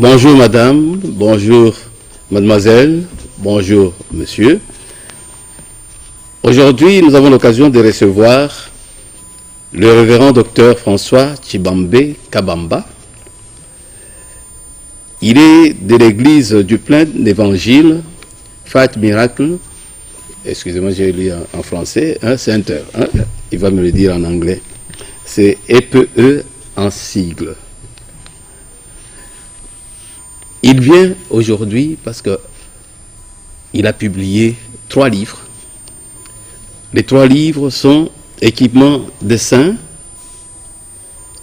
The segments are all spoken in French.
Bonjour madame, bonjour mademoiselle, bonjour monsieur. Aujourd'hui, nous avons l'occasion de recevoir le révérend docteur François Tshibambe Kabamba. Il est de l'église du plein d'évangile, Fat Miracle, excusez-moi, j'ai lu en français, Center, il va me le dire en anglais, c'est EPE en sigle. Il vient aujourd'hui parce qu'il a publié 3 livres. Les 3 livres sont Équipement des saints,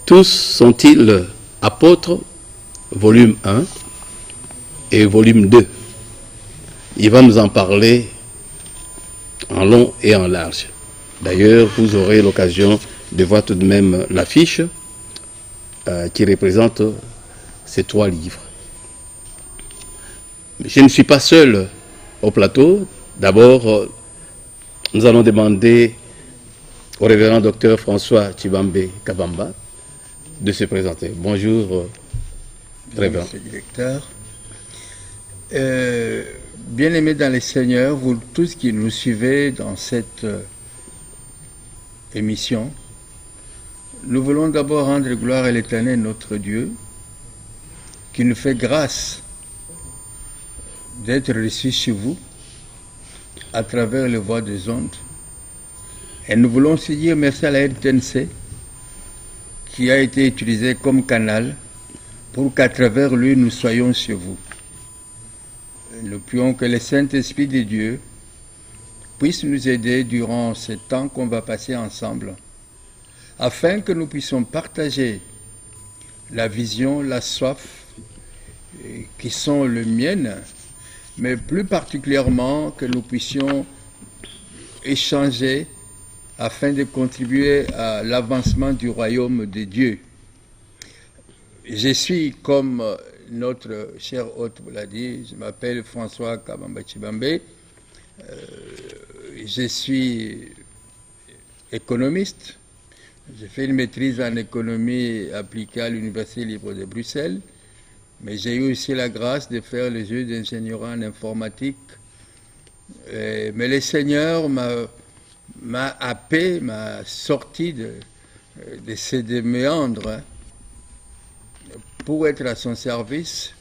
tous sont-ils apôtres, volume 1 et volume 2. Il va nous en parler en long et en large. D'ailleurs, vous aurez l'occasion de voir tout de même l'affiche qui représente ces 3 livres. Je ne suis pas seul au plateau. D'abord, nous allons demander au révérend docteur François Tshibambe Kabamba de se présenter. Bonjour, révérend. Monsieur le directeur. Bien-aimés dans les Seigneurs, vous tous qui nous suivez dans cette émission, nous voulons d'abord rendre gloire à l'Éternel, notre Dieu, qui nous fait grâce d'être reçus chez vous à travers les voies des ondes. Et nous voulons aussi dire merci à la RTNC qui a été utilisée comme canal pour qu'à travers lui nous soyons chez vous. Nous prions que le Saint-Esprit de Dieu puisse nous aider durant ce temps qu'on va passer ensemble, afin que nous puissions partager la vision, la soif qui sont les miennes, mais plus particulièrement que nous puissions échanger afin de contribuer à l'avancement du royaume de Dieu. Je suis, comme notre cher hôte vous l'a dit, je m'appelle François Kabamba Tshibambe, je suis économiste, j'ai fait une maîtrise en économie appliquée à l'Université libre de Bruxelles, mais j'ai eu aussi la grâce de faire les études d'ingénierie en informatique. Mais le Seigneur m'a happé, m'a sorti de ces méandres pour être à son service.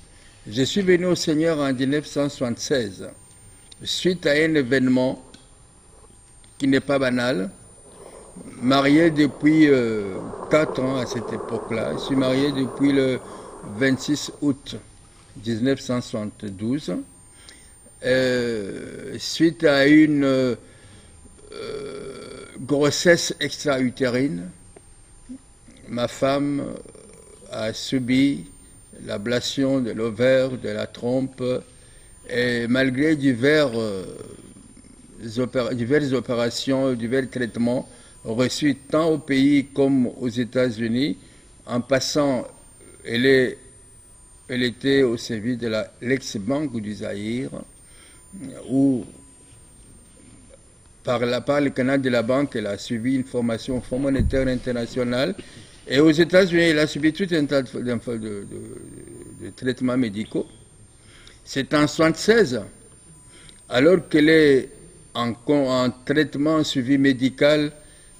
Je suis venu au Seigneur en 1976, suite à un événement qui n'est pas banal. Marié depuis 4 ans à cette époque-là. Je suis marié depuis le 26 août 1972, suite à une grossesse extra-utérine. Ma femme a subi l'ablation de l'ovaire, de la trompe, et malgré diverses opérations, divers traitements reçus tant au pays comme aux États-Unis, en passant, elle était au service de l'ex-banque du Zaïre, où par le canal de la banque, elle a suivi une formation au Fonds monétaire international. Et aux États-Unis, elle a subi tout un tas de traitements médicaux. C'est en 1976, alors qu'elle est en traitement suivi médical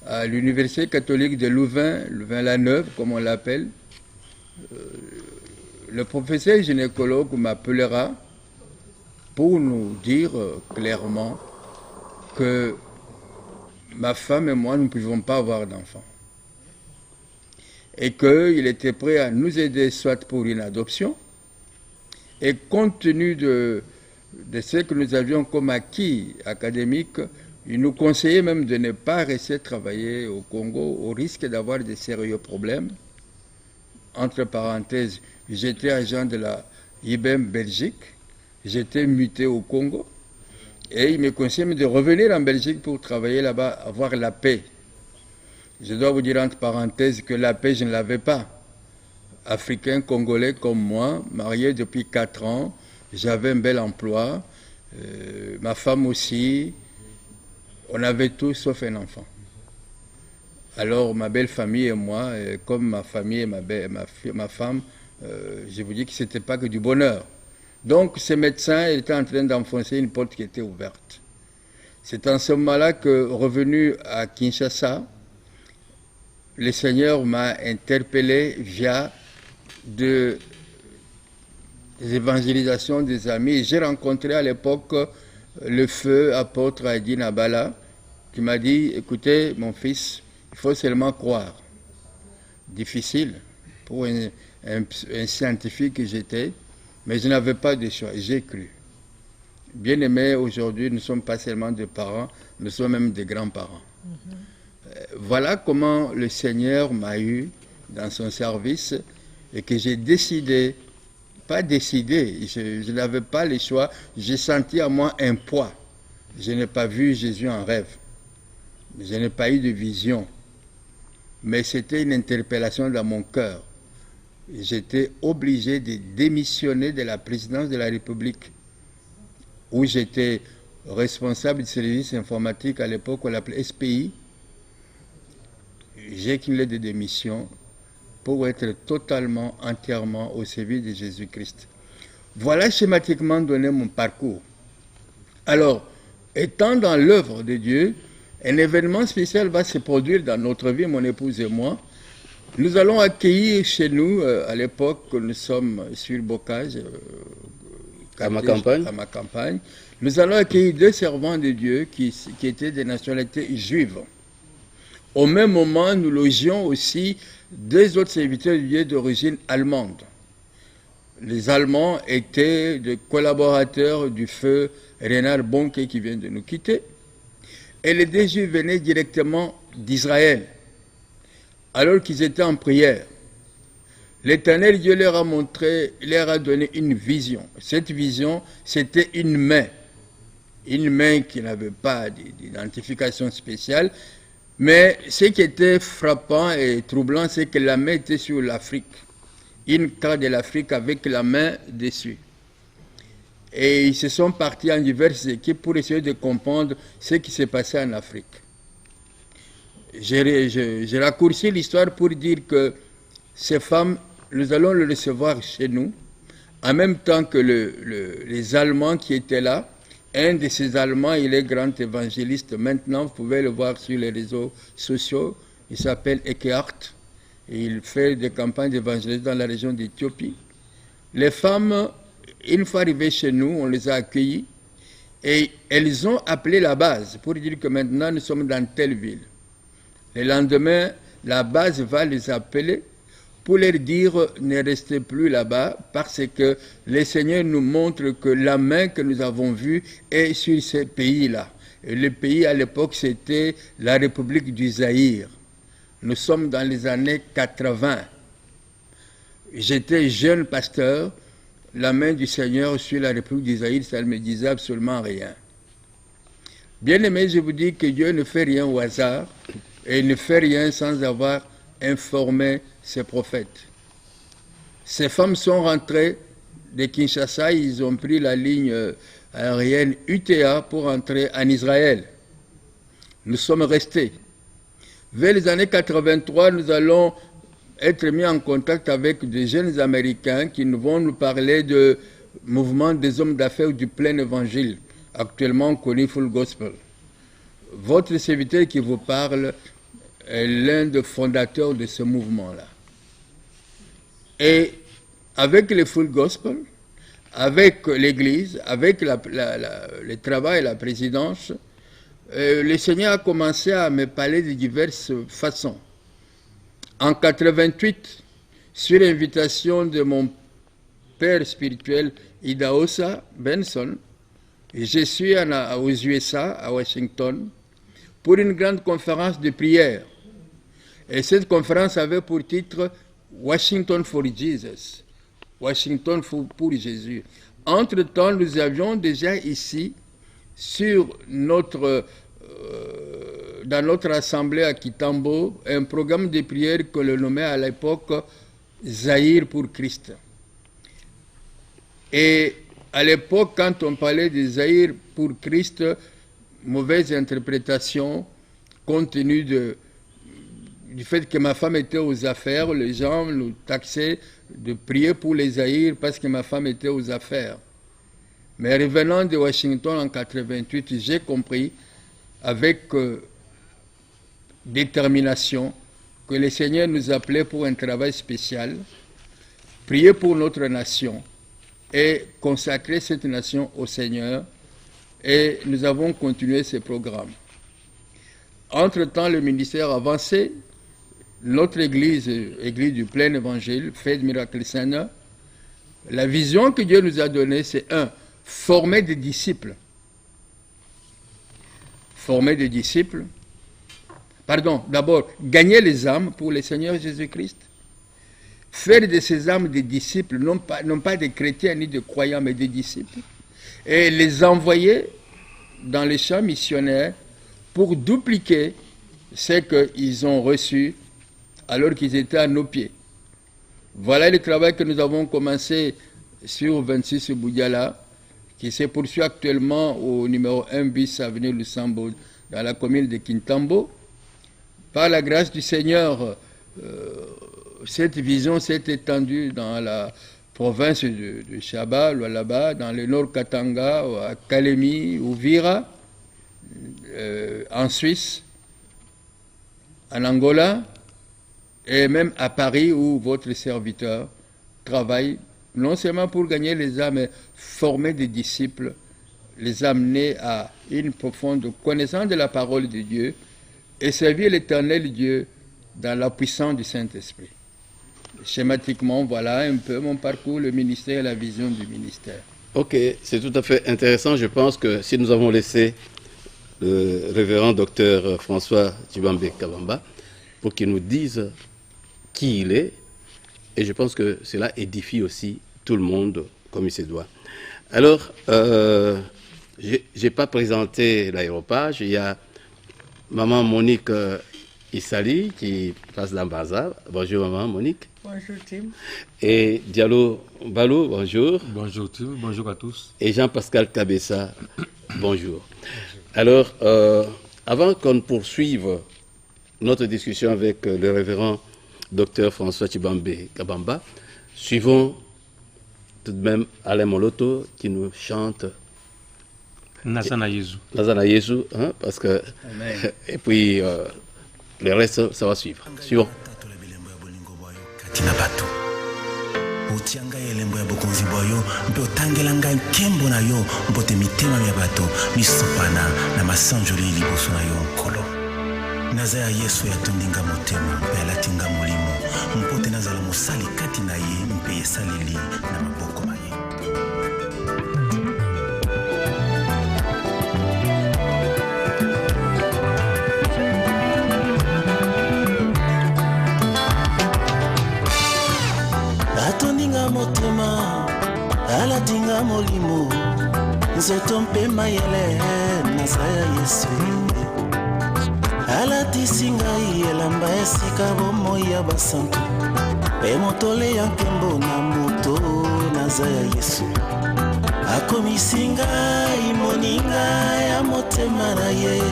à l'Université catholique de Louvain-la-Neuve, comme on l'appelle, le professeur gynécologue m'appellera pour nous dire clairement que ma femme et moi, nous ne pouvons pas avoir d'enfants. Et qu'il était prêt à nous aider soit pour une adoption, et compte tenu de ce que nous avions comme acquis académique, il nous conseillait même de ne pas rester travailler au Congo au risque d'avoir de sérieux problèmes. Entre parenthèses, j'étais agent de la IBM Belgique, j'étais muté au Congo, et il me conseillait de revenir en Belgique pour travailler là-bas, avoir la paix. Je dois vous dire entre parenthèses que la paix, je ne l'avais pas. Africain, congolais comme moi, marié depuis 4 ans, j'avais un bel emploi, ma femme aussi, on avait tout sauf un enfant. Alors ma belle famille et moi, comme ma famille et ma femme, je vous dis que ce n'était pas que du bonheur. Donc ce médecin était en train d'enfoncer une porte qui était ouverte. C'est en ce moment-là que, revenu à Kinshasa, le Seigneur m'a interpellé via des évangélisations des amis. J'ai rencontré à l'époque le feu apôtre Aïdine Abala, qui m'a dit, écoutez mon fils, il faut seulement croire. Difficile pour un scientifique que j'étais, mais je n'avais pas de choix, j'ai cru. Bien aimé, aujourd'hui, nous ne sommes pas seulement des parents, nous sommes même des grands-parents. Voilà comment le Seigneur m'a eu dans son service et que j'ai décidé, pas décidé, je n'avais pas le choix, j'ai senti à moi un poids. Je n'ai pas vu Jésus en rêve, je n'ai pas eu de vision, mais c'était une interpellation dans mon cœur. J'étais obligé de démissionner de la présidence de la République, où j'étais responsable du service informatique à l'époque, on l'appelait SPI. J'ai qu'une lettre de démission pour être totalement, entièrement au service de Jésus-Christ. Voilà schématiquement donné mon parcours. Alors, étant dans l'œuvre de Dieu, un événement spécial va se produire dans notre vie, mon épouse et moi. Nous allons accueillir chez nous, à l'époque, nous sommes sur Bocage, à ma campagne, nous allons accueillir 2 servants de Dieu qui étaient de nationalité juive. Au même moment, nous logions aussi 2 autres serviteurs de Dieu d'origine allemande. Les Allemands étaient des collaborateurs du feu Reinhard Bonke qui vient de nous quitter. Et les 2 Juifs venaient directement d'Israël, alors qu'ils étaient en prière. L'Éternel Dieu leur a montré, leur a donné une vision. Cette vision, c'était une main qui n'avait pas d'identification spéciale. Mais ce qui était frappant et troublant, c'est que la main était sur l'Afrique. Une carte de l'Afrique avec la main dessus. Et ils se sont partis en diverses équipes pour essayer de comprendre ce qui s'est passé en Afrique. J'ai raccourci l'histoire pour dire que ces femmes, nous allons les recevoir chez nous, en même temps que les Allemands qui étaient là. Un de ces Allemands, il est grand évangéliste. Maintenant, vous pouvez le voir sur les réseaux sociaux. Il s'appelle Eckhart. Et il fait des campagnes d'évangélisme dans la région d'Éthiopie. Les femmes, une fois arrivées chez nous, on les a accueillies. Et elles ont appelé la base pour dire que maintenant, nous sommes dans telle ville. Le lendemain, la base va les appeler pour leur dire ne restez plus là-bas parce que le Seigneur nous montre que la main que nous avons vue est sur ces pays-là. Et le pays à l'époque, c'était la République du Zaïre. Nous sommes dans les années 80. J'étais jeune pasteur, la main du Seigneur sur la République du Zaïre, ça ne me disait absolument rien. Bien aimé, je vous dis que Dieu ne fait rien au hasard et il ne fait rien sans avoir informé ses prophètes. Ces femmes sont rentrées de Kinshasa, ils ont pris la ligne aérienne UTA pour entrer en Israël. Nous sommes restés. Vers les années 83, nous allons être mis en contact avec des jeunes Américains qui vont nous parler du mouvement des hommes d'affaires du plein évangile, actuellement connu Full Gospel. Votre serviteur qui vous parle est l'un des fondateurs de ce mouvement-là. Et avec le Full Gospel, avec l'Église, avec le travail et la présidence, le Seigneur a commencé à me parler de diverses façons. En 88, sur l'invitation de mon père spirituel Idahosa Benson, je suis aux USA, à Washington, pour une grande conférence de prière. Et cette conférence avait pour titre Washington for Jesus, Washington pour Jésus. Entre-temps, nous avions déjà ici, dans notre assemblée à Kitambo, un programme de prière que l'on nommait à l'époque Zaïre pour Christ. Et à l'époque, quand on parlait de Zaïre pour Christ, mauvaise interprétation, compte tenu du fait que ma femme était aux affaires, les gens nous taxaient de prier pour les Zaïre parce que ma femme était aux affaires. Mais revenant de Washington en 88, j'ai compris avec détermination que le Seigneur nous appelait pour un travail spécial, prier pour notre nation et consacrer cette nation au Seigneur. Et nous avons continué ce programme. Entre-temps, le ministère avançait. Notre église, église du plein évangile, Faith Miracle Center, la vision que Dieu nous a donnée, c'est former des disciples. Former des disciples. Pardon, d'abord, gagner les âmes pour le Seigneur Jésus-Christ. Faire de ces âmes des disciples, non pas des chrétiens ni des croyants, mais des disciples. Et les envoyer dans les champs missionnaires pour dupliquer ce qu'ils ont reçu alors qu'ils étaient à nos pieds. Voilà le travail que nous avons commencé sur 26 Boudiala, qui se poursuit actuellement au numéro 1 bis avenue Lusambo, dans la commune de Kintambo. Par la grâce du Seigneur, cette vision s'est étendue dans la province de Chaba, là-bas, dans le nord Katanga, à Kalemi, Uvira, en Suisse, en Angola, et même à Paris où votre serviteur travaille non seulement pour gagner les âmes, mais former des disciples, les amener à une profonde connaissance de la parole de Dieu et servir l'Éternel Dieu dans la puissance du Saint-Esprit. Schématiquement, voilà un peu mon parcours, le ministère et la vision du ministère. Ok, c'est tout à fait intéressant. Je pense que si nous avons laissé le révérend docteur François Tshibambe Kabamba pour qu'il nous dise qui il est, et je pense que cela édifie aussi tout le monde comme il se doit. Alors, je n'ai pas présenté l'aéropage. Il y a maman Monique Issali qui passe dans Baza. Bonjour maman Monique. Bonjour Tim. Et Diallo Balou, bonjour. Bonjour Tim, bonjour à tous. Et Jean-Pascal Kabessa, bonjour. Alors, avant qu'on ne poursuive notre discussion avec le révérend docteur François Tshibambe Kabamba, suivons tout de même Alain Moloto qui nous chante Nazana Yezu. Nazana Yezu, hein, parce que... Amen. Et puis, le reste, ça va suivre. Suivons. utianga elembo ya bokonzi boyo mpe otangela ngai nkembo na yo mbote mitema ya bato misopana na masanjoli liboso na yo nkolo naza ya yesu yatondinga motema mpe alatinga molimo mpote nazala mosali kati na ye mpe esaleli na maboko na ye. Atoninga motema alatinga molimo nzoto mpe mayele naza ya yesu alatisi ngai elamba esika bomoi ya basantu mpe motole ya nkembo na moto naza ya yesu akomisi ngai moninga ya motema na ye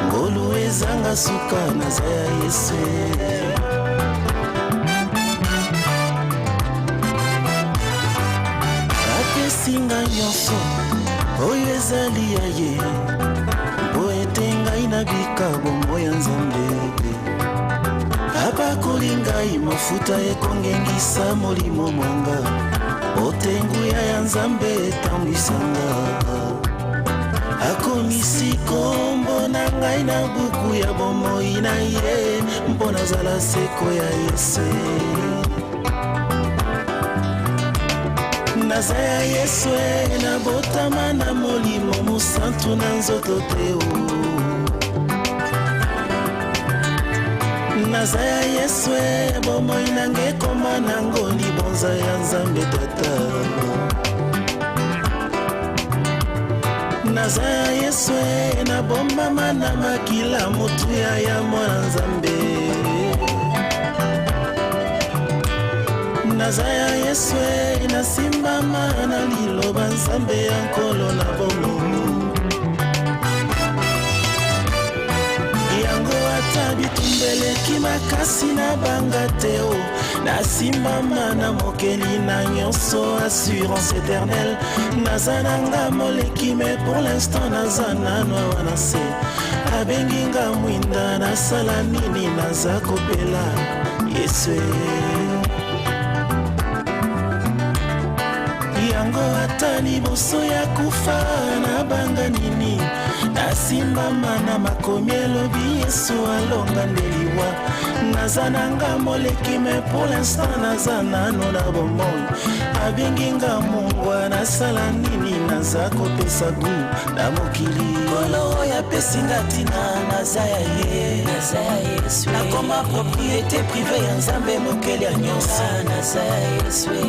ngolu ezanga suka naza ya yesu singa nyonso oyo ezali ya ye mpo ete ngai nabika bomoi ya nzambe apakoli ngai mafuta ekongengisa molimo mwanga ote nguya ya nzambe etambwisanga akomisi kombo na ngai na buku ya bomoi na ye mpo nazala seko ya yesu naza ya yesu na botama na molimo mosantu na nzoto te naza ya yesu bomoi nanga ekoma nango libonza ya nzambe tata naza ya yesu na bombama na makila motuya ya mwana nzambe naza ya yesu nasimbama na liloba nzambe ya nkolo na bomomu yango ata bitumbeleki makasi na banga te nasimbama na mokeli na nyonso assurance éternelle naza nanga moleki mais pour l'instant naza nano awa na se abengi nga mwinda nasala nini naza kopela Yesu yango ata liboso ya kufa na banga nini nasimbama na makomi elobi Yesu alonga nde liwa naza nanga moleki mais pour l'instant naza nano na bomoi abengi nga mungwa nasala nini naza kopesa gu na mokili kolo oyo apesi nga ntina naza ya ye nakoma propriété privé ya nzambe mokeli ya nyonso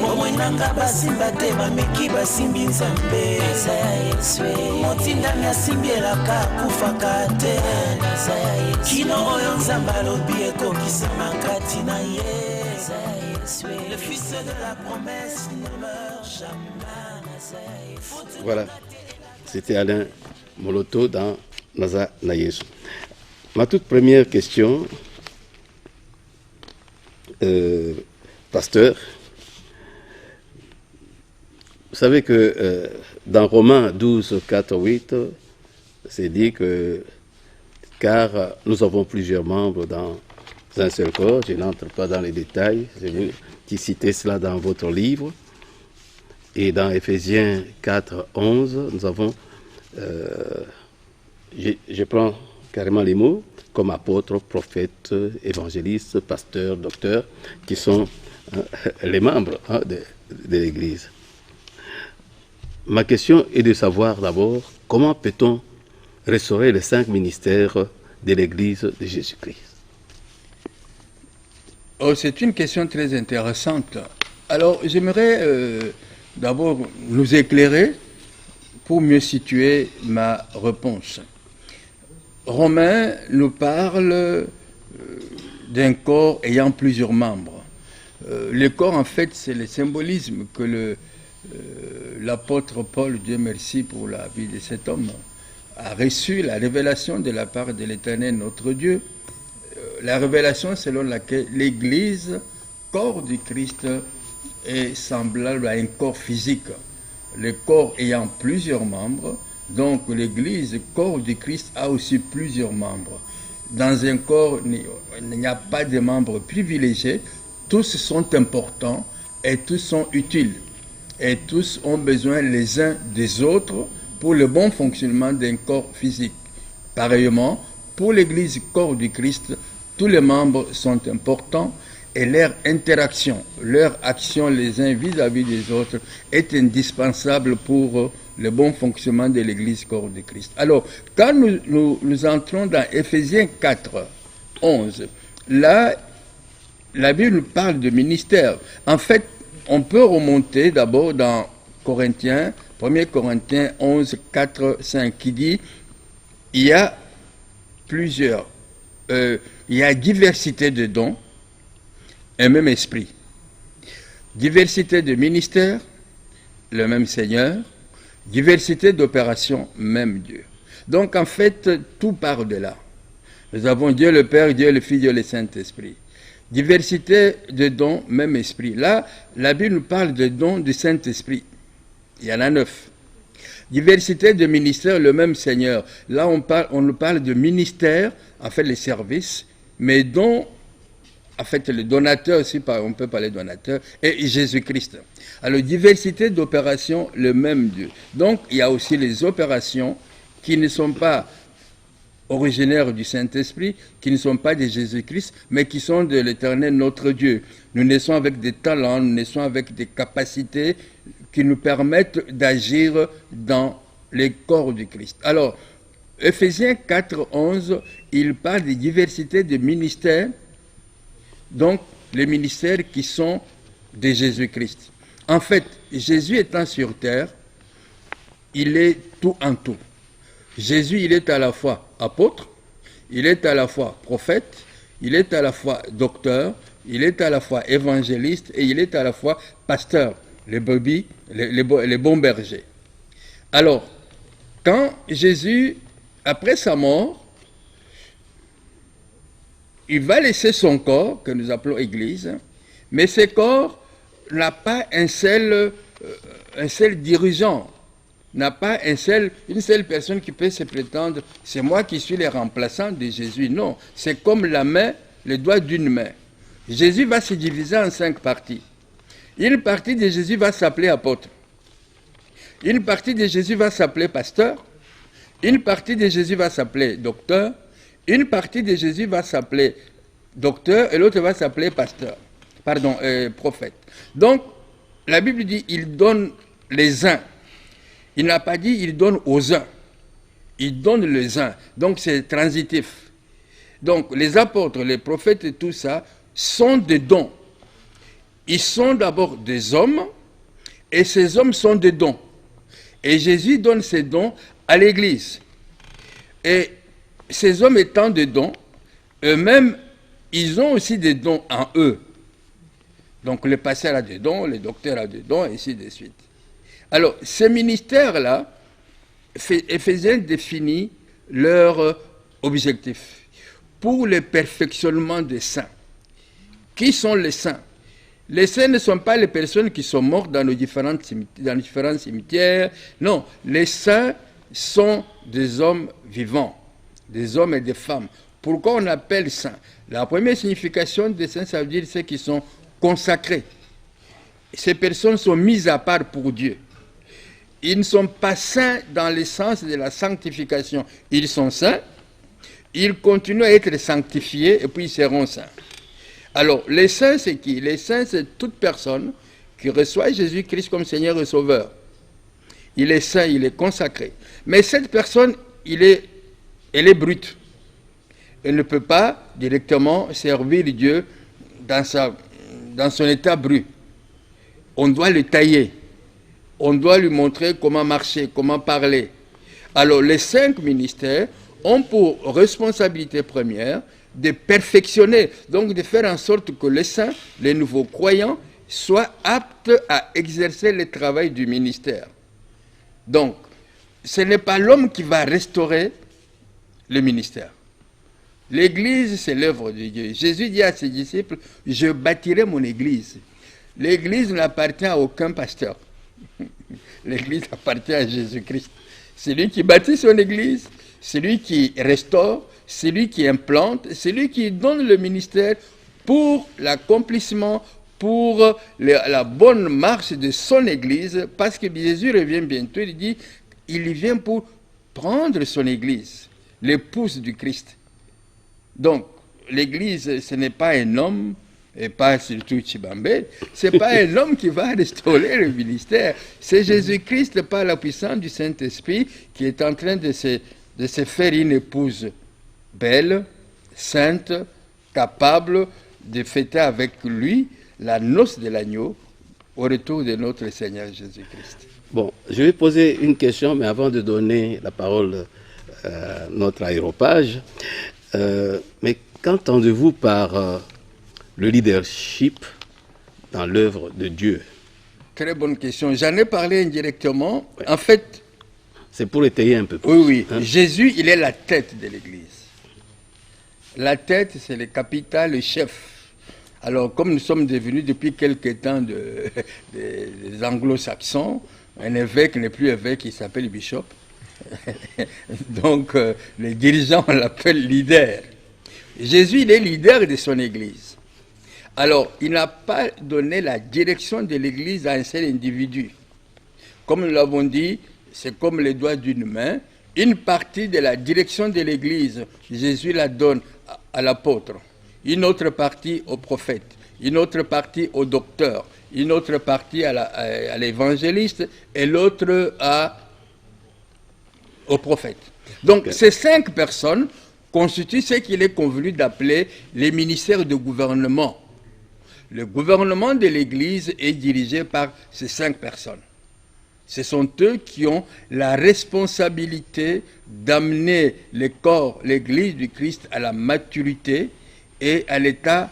bomoi nanga basimba te bameki basimbi nzambe motindami asimbi elaka akufaka te kino oyo nzambe alobi ekokisama kati na ye le fils de la promesse ne meurt jamais. Voilà, c'était Alain Moloto dans Naza na Yesu. Ma toute première question, pasteur, vous savez que dans Romains 12, 4, 8, c'est dit que car nous avons plusieurs membres dans un seul corps, je n'entre pas dans les détails, c'est vous qui citez cela dans votre livre. Et dans Éphésiens 4, 11, nous avons, je prends carrément les mots, comme apôtres, prophètes, évangélistes, pasteurs, docteurs, qui sont les membres de l'Église. Ma question est de savoir d'abord comment peut-on restaurer les 5 ministères de l'Église de Jésus-Christ. Oh, c'est une question très intéressante. Alors, j'aimerais d'abord nous éclairer pour mieux situer ma réponse. Romain nous parle d'un corps ayant plusieurs membres. Le corps, en fait, c'est le symbolisme que l'apôtre Paul, Dieu merci pour la vie de cet homme, a reçu la révélation de la part de l'Éternel, notre Dieu. La révélation selon laquelle l'Église, corps du Christ, est semblable à un corps physique. Le corps ayant plusieurs membres, donc l'Église, corps du Christ, a aussi plusieurs membres. Dans un corps, il n'y a pas de membres privilégiés, tous sont importants et tous sont utiles. Et tous ont besoin les uns des autres pour le bon fonctionnement d'un corps physique. Pareillement, pour l'Église, corps du Christ, tous les membres sont importants et leur interaction, leur action les uns vis-à-vis des autres est indispensable pour le bon fonctionnement de l'Église, corps du Christ. Alors, quand nous entrons dans Éphésiens 4, 11, là, la Bible parle de ministère. En fait, on peut remonter d'abord dans Corinthiens, 1 Corinthiens 11, 4, 5, qui dit il y a plusieurs, il y a diversité de dons, un même esprit. Diversité de ministères, le même Seigneur. Diversité d'opérations, même Dieu. Donc en fait, tout part de là. Nous avons Dieu le Père, Dieu le Fils, Dieu le Saint-Esprit. Diversité de dons, même esprit. Là, la Bible nous parle de dons du Saint-Esprit. Il y en a 9. Diversité de ministères, le même Seigneur. Là, on nous parle de ministères, en fait, les services, mais dont, en fait, le donateur aussi, on peut parler donateur, et Jésus-Christ. Alors, diversité d'opérations, le même Dieu. Donc, il y a aussi les opérations qui ne sont pas originaires du Saint-Esprit, qui ne sont pas de Jésus-Christ, mais qui sont de l'Éternel, notre Dieu. Nous naissons avec des talents, nous naissons avec des capacités qui nous permettent d'agir dans les corps du Christ. Alors, Éphésiens 4, 11, il parle de diversité de ministères, donc les ministères qui sont de Jésus-Christ. En fait, Jésus étant sur terre, il est tout en tout. Jésus, il est à la fois apôtre, il est à la fois prophète, il est à la fois docteur, il est à la fois évangéliste et il est à la fois pasteur, les brebis, les bons bergers. Alors, quand Jésus, après sa mort, il va laisser son corps, que nous appelons Église, Mais ce corps n'a pas un seul dirigeant, n'a pas une seule personne qui peut se prétendre « c'est moi qui suis le remplaçant de Jésus ». Non, c'est comme la main, le doigt d'une main. Jésus va se diviser en 5 parties. Une partie de Jésus va s'appeler apôtre. Une partie de Jésus va s'appeler pasteur. Une partie de Jésus va s'appeler docteur. Une partie de Jésus va s'appeler docteur et l'autre va s'appeler prophète. Donc, la Bible dit il donne les uns. Il n'a pas dit il donne aux uns. Il donne les uns. Donc, c'est transitif. Donc, les apôtres, les prophètes et tout ça sont des dons. Ils sont d'abord des hommes et ces hommes sont des dons. Et Jésus donne ces dons à l'Église. Et ces hommes étant des dons, eux-mêmes, ils ont aussi des dons en eux. Donc le pasteur a des dons, le docteur a des dons, et ainsi de suite. Alors, ces ministères-là, Éphésiens définit leur objectif pour le perfectionnement des saints. Qui sont les saints? Les saints ne sont pas les personnes qui sont mortes dans les différents cimetières. Non, les saints sont des hommes vivants, des hommes et des femmes. Pourquoi on appelle saints? La première signification des saints, ça veut dire ceux qui sont consacrés. Ces personnes sont mises à part pour Dieu. Ils ne sont pas saints dans le sens de la sanctification. Ils sont saints, ils continuent à être sanctifiés et puis ils seront saints. Alors, les saints, c'est qui? Les saints, c'est toute personne qui reçoit Jésus-Christ comme Seigneur et Sauveur. Il est saint, il est consacré. Mais cette personne, elle est brute. Elle ne peut pas directement servir Dieu dans son état brut. On doit le tailler. On doit lui montrer comment marcher, comment parler. Alors, les 5 ministères ont pour responsabilité première de perfectionner, donc de faire en sorte que les saints, les nouveaux croyants, soient aptes à exercer le travail du ministère. Donc, ce n'est pas l'homme qui va restaurer le ministère. L'Église, c'est l'œuvre de Dieu. Jésus dit à ses disciples, « Je bâtirai mon Église ». L'Église n'appartient à aucun pasteur. L'Église appartient à Jésus-Christ. C'est lui qui bâtit son Église, c'est lui qui restaure, c'est lui qui implante, c'est lui qui donne le ministère pour l'accomplissement, pour la bonne marche de son Église, parce que Jésus revient bientôt, il dit, il vient pour prendre son Église, l'épouse du Christ. Donc, l'Église, ce n'est pas un homme, et pas surtout Chibambe, ce n'est pas un homme qui va restaurer le ministère, c'est Jésus-Christ par la puissance du Saint-Esprit qui est en train de se faire une épouse belle, sainte, capable de fêter avec lui la noce de l'agneau au retour de notre Seigneur Jésus-Christ. Bon, je vais poser une question, mais avant de donner la parole à notre aéropage, mais qu'entendez-vous par le leadership dans l'œuvre de Dieu? Très bonne question. J'en ai parlé indirectement. Ouais. En fait... C'est pour étayer un peu plus. Oui. Hein? Jésus, il est la tête de l'Église. La tête, c'est le capital, le chef. Alors, comme nous sommes devenus depuis quelque temps des anglo-saxons, un évêque n'est plus évêque, il s'appelle bishop. Donc, les dirigeants, on l'appelle leader. Jésus, il est leader de son Église. Alors, il n'a pas donné la direction de l'Église à un seul individu. Comme nous l'avons dit, c'est comme les doigts d'une main. Une partie de la direction de l'Église, Jésus la donne à l'apôtre. Une autre partie au prophète. Une autre partie au docteur. Une autre partie à l'évangéliste. Et l'autre au prophète. Donc, ces 5 personnes constituent ce qu'il est convenu d'appeler les ministères de gouvernement. Le gouvernement de l'Église est dirigé par ces 5 personnes. Ce sont eux qui ont la responsabilité d'amener le corps, l'Église du Christ à la maturité et à l'état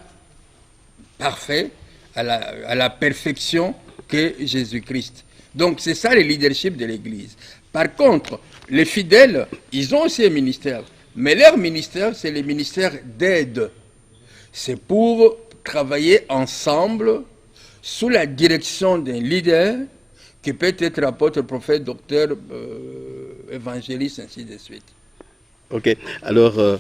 parfait, à la perfection qu'est Jésus-Christ. Donc c'est ça le leadership de l'Église. Par contre, les fidèles, ils ont aussi un ministère, mais leur ministère, c'est le ministère d'aide. C'est pour travailler ensemble sous la direction d'un leader qui peut être apôtre, prophète, docteur, évangéliste, ainsi de suite. Ok, alors,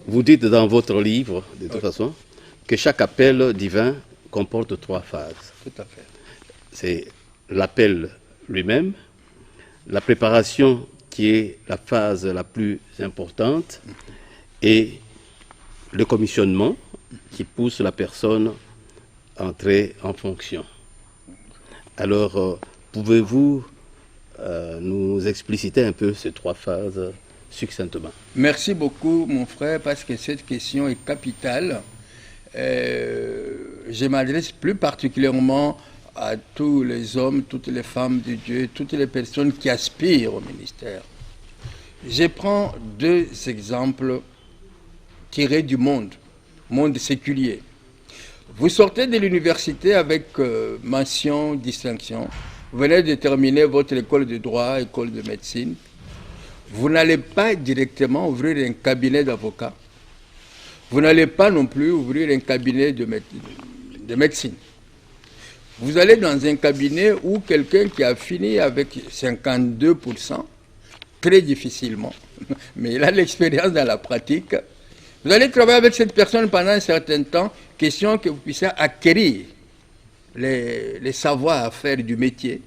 vous dites dans votre livre, de toute façon, que chaque appel divin comporte 3 phases. Tout à fait. C'est l'appel lui-même, la préparation qui est la phase la plus importante, et le commissionnement qui pousse la personne à entrer en fonction. Alors, pouvez-vous nous expliciter un peu ces 3 phases succinctement? Merci beaucoup, mon frère, parce que cette question est capitale. Je m'adresse plus particulièrement à tous les hommes, toutes les femmes de Dieu, toutes les personnes qui aspirent au ministère. Je prends 2 exemples tirés du monde séculier. Vous sortez de l'université avec mention, distinction. Vous venez de terminer votre école de droit, école de médecine. Vous n'allez pas directement ouvrir un cabinet d'avocat. Vous n'allez pas non plus ouvrir un cabinet de médecine. Vous allez dans un cabinet où quelqu'un qui a fini avec 52%, très difficilement, mais il a l'expérience dans la pratique. Vous allez travailler avec cette personne pendant un certain temps, question que vous puissiez acquérir les savoir-faire du métier.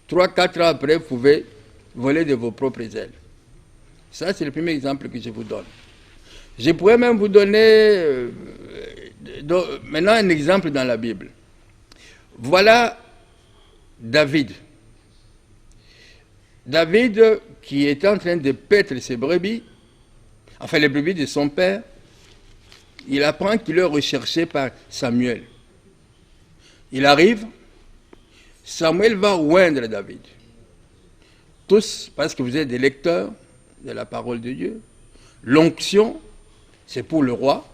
3-4 ans après, vous pouvez voler de vos propres ailes. Ça, c'est le premier exemple que je vous donne. Je pourrais même vous donner maintenant un exemple dans la Bible. Voilà David. David qui était en train de paître ses brebis, enfin les brebis de son père, il apprend qu'il est recherché par Samuel. Il arrive, Samuel va oindre David. Tous, parce que vous êtes des lecteurs de la parole de Dieu, l'onction, c'est pour le roi,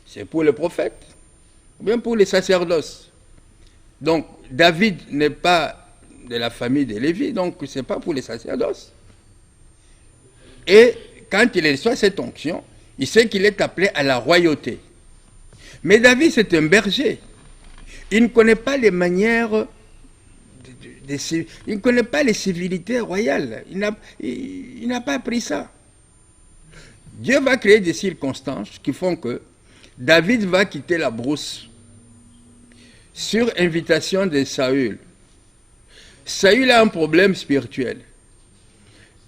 c'est pour le prophète, ou bien pour les sacerdoces. Donc, David n'est pas de la famille de Lévi, donc ce n'est pas pour les sacerdoces. Et quand il reçoit cette onction, il sait qu'il est appelé à la royauté. Mais David, c'est un berger. Il ne connaît pas les manières, il ne connaît pas les civilités royales. Il n'a pas appris ça. Dieu va créer des circonstances qui font que David va quitter la brousse sur invitation de Saül. Saül a un problème spirituel.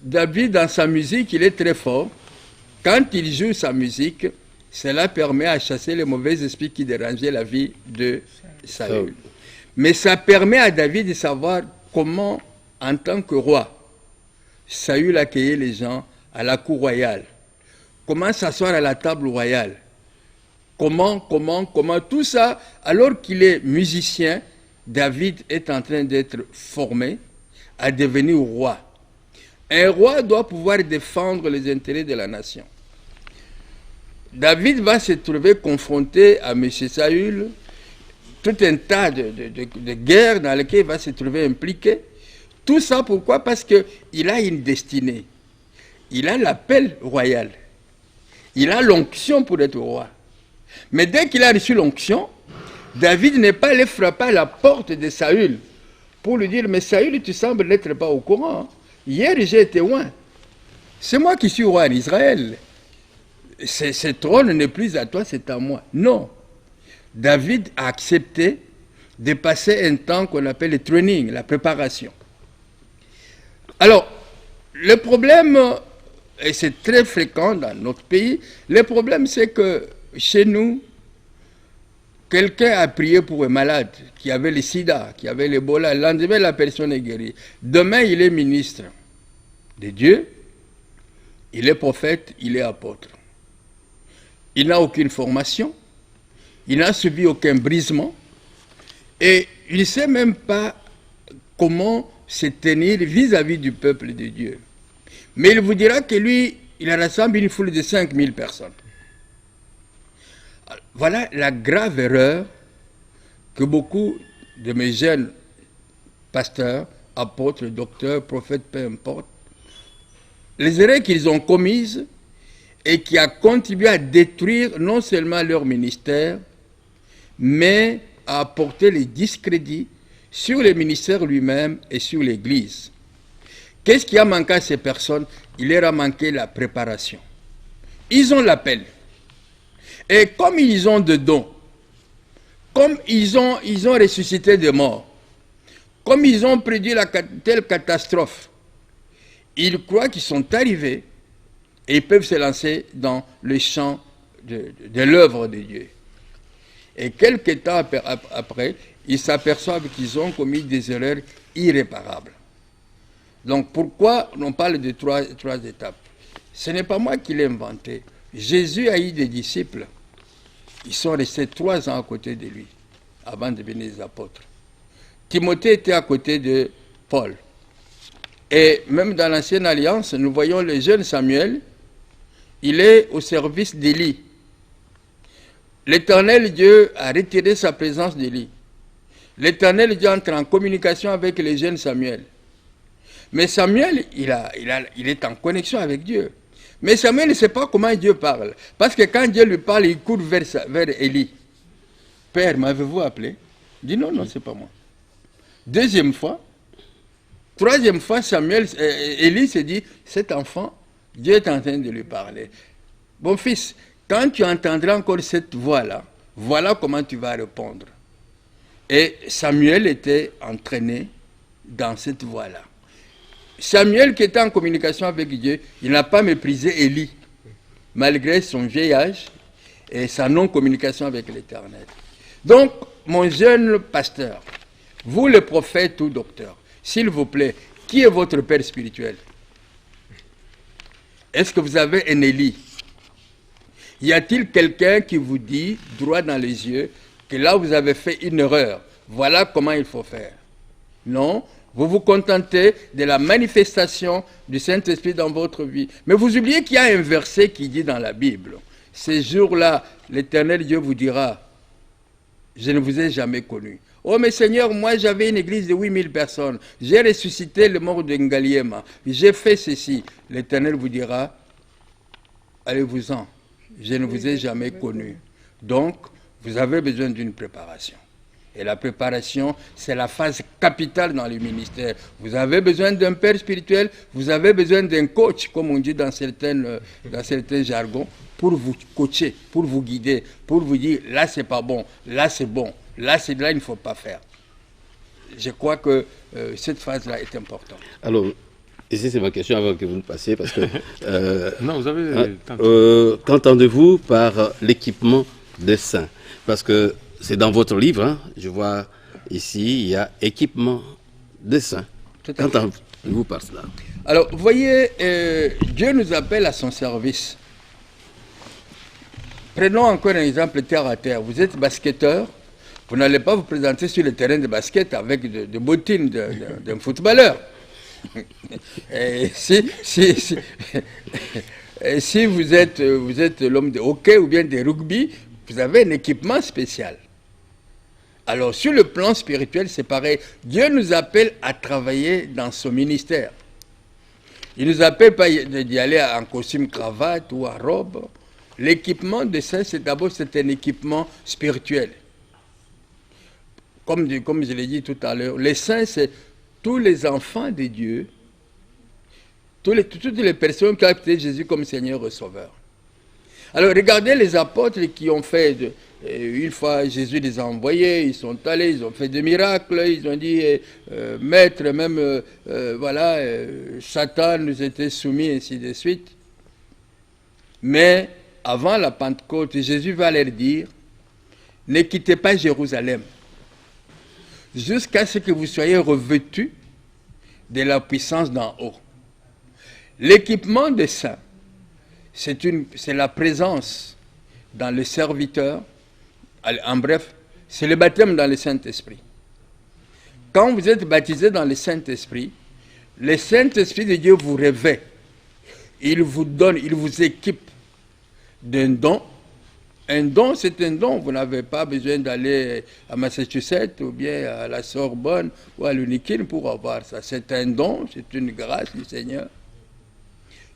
David, dans sa musique, il est très fort. Quand il joue sa musique, cela permet à chasser les mauvais esprits qui dérangeaient la vie de Saül. Mais ça permet à David de savoir comment, en tant que roi, Saül accueillait les gens à la cour royale. Comment s'asseoir à la table royale. Comment, tout ça, alors qu'il est musicien, David est en train d'être formé à devenir roi. Un roi doit pouvoir défendre les intérêts de la nation. David va se trouver confronté à M. Saül, tout un tas de guerres dans lesquelles il va se trouver impliqué. Tout ça pourquoi? Parce qu'il a une destinée. Il a l'appel royal. Il a l'onction pour être roi. Mais dès qu'il a reçu l'onction, David n'est pas allé frapper à la porte de Saül pour lui dire « Mais Saül, tu sembles n'être pas au courant. Hier, j'ai été loin. C'est moi qui suis roi en Israël. Ce trône n'est plus à toi, c'est à moi. » Non. David a accepté de passer un temps qu'on appelle le training, la préparation. Alors, le problème, et c'est très fréquent dans notre pays, le problème c'est que chez nous, quelqu'un a prié pour un malade qui avait le sida, qui avait l'Ebola. Le lendemain, la personne est guérie. Demain, il est ministre de Dieu, il est prophète, il est apôtre. Il n'a aucune formation, il n'a subi aucun brisement, et il ne sait même pas comment se tenir vis-à-vis du peuple de Dieu. Mais il vous dira que lui, il rassemble une foule de 5000 personnes. Voilà la grave erreur que beaucoup de mes jeunes pasteurs, apôtres, docteurs, prophètes, peu importe, les erreurs qu'ils ont commises et qui a contribué à détruire non seulement leur ministère, mais à apporter les discrédits sur le ministère lui-même et sur l'Église. Qu'est-ce qui a manqué à ces personnes? Il leur a manqué la préparation. Ils ont l'appel. Et comme ils ont de dons, comme ils ont ressuscité des morts, comme ils ont prédit telle catastrophe, ils croient qu'ils sont arrivés et ils peuvent se lancer dans le champ de l'œuvre de Dieu. Et quelques temps après, ils s'aperçoivent qu'ils ont commis des erreurs irréparables. Donc pourquoi on parle de trois étapes? Ce n'est pas moi qui l'ai inventé. Jésus a eu des disciples. Ils sont restés 3 ans à côté de lui, avant de devenir des apôtres. Timothée était à côté de Paul. Et même dans l'Ancienne Alliance, nous voyons le jeune Samuel, il est au service d'Élie. L'Éternel Dieu a retiré sa présence d'Élie. L'Éternel Dieu entre en communication avec le jeune Samuel. Mais Samuel, il est en connexion avec Dieu. Mais Samuel ne sait pas comment Dieu parle. Parce que quand Dieu lui parle, il court vers Élie. Père, m'avez-vous appelé? Il dit non, non, c'est pas moi. Deuxième fois, troisième fois, Élie se dit, cet enfant, Dieu est en train de lui parler. Bon fils, quand tu entendras encore cette voix-là, voilà comment tu vas répondre. Et Samuel était entraîné dans cette voie-là. Samuel, qui était en communication avec Dieu, il n'a pas méprisé Élie, malgré son vieil âge et sa non-communication avec l'Éternel. Donc, mon jeune pasteur, vous le prophète ou docteur, s'il vous plaît, qui est votre père spirituel? Est-ce que vous avez un Élie? Y a-t-il quelqu'un qui vous dit, droit dans les yeux, que là vous avez fait une erreur, voilà comment il faut faire? Non, vous vous contentez de la manifestation du Saint-Esprit dans votre vie. Mais vous oubliez qu'il y a un verset qui dit dans la Bible, ces jours-là, l'Éternel Dieu vous dira, je ne vous ai jamais connu. Oh mais Seigneur, moi j'avais une église de 8000 personnes, j'ai ressuscité le mort de Ngaliema, j'ai fait ceci. L'Éternel vous dira, allez-vous-en, je ne vous ai jamais connu. Donc, vous avez besoin d'une préparation. Et la préparation, c'est la phase capitale dans le ministère. Vous avez besoin d'un père spirituel, vous avez besoin d'un coach, comme on dit dans certains jargons, pour vous coacher, pour vous guider, pour vous dire, là c'est pas bon, là c'est bon, là il ne faut pas faire. Je crois que cette phase-là est importante. Alors, ici c'est ma question avant que vous ne passiez, parce que... non, vous avez... qu'entendez-vous par l'équipement des saints? Parce que c'est dans votre livre, hein, je vois ici, il y a équipement des saints. Qu'entendez-vous par cela? Alors, vous voyez, Dieu nous appelle à son service. Prenons encore un exemple terre à terre. Vous êtes basketteur, vous n'allez pas vous présenter sur le terrain de basket avec des bottines d'un footballeur. Et si vous êtes l'homme de hockey ou bien de rugby, vous avez un équipement spécial. Alors, sur le plan spirituel, c'est pareil. Dieu nous appelle à travailler dans son ministère. Il ne nous appelle pas d'y aller en costume cravate ou en robe. L'équipement de saint, c'est un équipement spirituel. Comme je l'ai dit tout à l'heure, les saints, c'est tous les enfants de Dieu, toutes les personnes qui ont accepté Jésus comme Seigneur et Sauveur. Alors, regardez les apôtres qui ont fait, une fois Jésus les a envoyés, ils sont allés, ils ont fait des miracles, ils ont dit, Maître, même, voilà, Satan nous était soumis, ainsi de suite. Mais, avant la Pentecôte, Jésus va leur dire, ne quittez pas Jérusalem, jusqu'à ce que vous soyez revêtus de la puissance d'en haut. L'équipement des saints, c'est la présence dans le serviteur, en bref, c'est le baptême dans le Saint-Esprit. Quand vous êtes baptisé dans le Saint-Esprit de Dieu vous revêt, il vous donne, il vous équipe d'un don. Un don, c'est un don. Vous n'avez pas besoin d'aller à Massachusetts ou bien à la Sorbonne ou à l'Unikin pour avoir ça. C'est un don, c'est une grâce du Seigneur.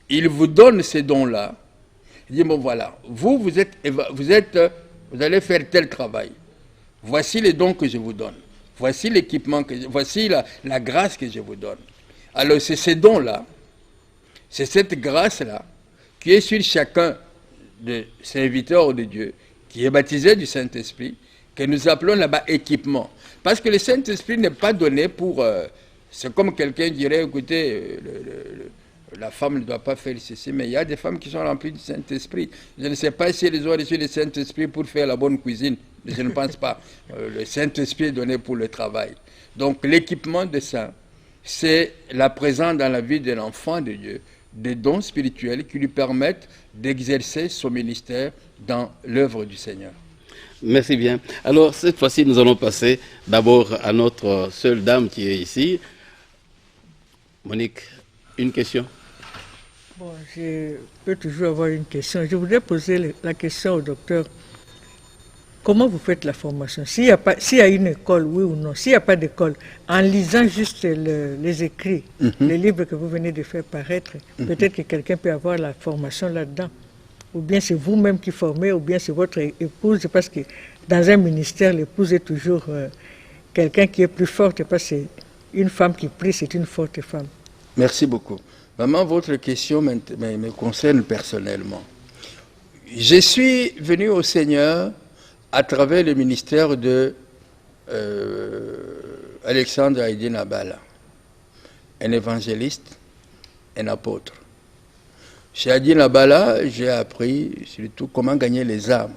Il vous donne ces dons-là. Il dit, bon voilà, vous allez faire tel travail. Voici les dons que je vous donne. Voici l'équipement, voici la grâce que je vous donne. Alors c'est ces dons-là, c'est cette grâce-là qui est sur chacun de serviteurs de Dieu, qui est baptisé du Saint-Esprit, que nous appelons là-bas équipement. Parce que le Saint-Esprit n'est pas donné pour... c'est comme quelqu'un dirait, écoutez, la femme ne doit pas faire ceci, mais il y a des femmes qui sont remplies du Saint-Esprit. Je ne sais pas si elles ont reçu le Saint-Esprit pour faire la bonne cuisine. Je ne pense pas. Le Saint-Esprit est donné pour le travail. Donc l'équipement de ça, c'est la présence dans la vie de l'enfant de Dieu, des dons spirituels qui lui permettent d'exercer son ministère dans l'œuvre du Seigneur. Merci bien. Alors, cette fois-ci, nous allons passer d'abord à notre seule dame qui est ici. Monique, une question? Bon, je peux toujours avoir une question. Je voudrais poser la question au docteur. Comment vous faites la formation? S'il y a une école, oui ou non? S'il n'y a pas d'école, en lisant juste les écrits, les livres que vous venez de faire paraître, peut-être que quelqu'un peut avoir la formation là-dedans. Ou bien c'est vous-même qui formez, ou bien c'est votre épouse, parce que dans un ministère, l'épouse est toujours quelqu'un qui est plus forte, parce que une femme qui prie, c'est une forte femme. Merci beaucoup. Maman, votre question me concerne personnellement. Je suis venu au Seigneur à travers le ministère de Alexandre Haïdi Nabala, un évangéliste, un apôtre. Chez Haïdi Nabala, j'ai appris surtout comment gagner les âmes.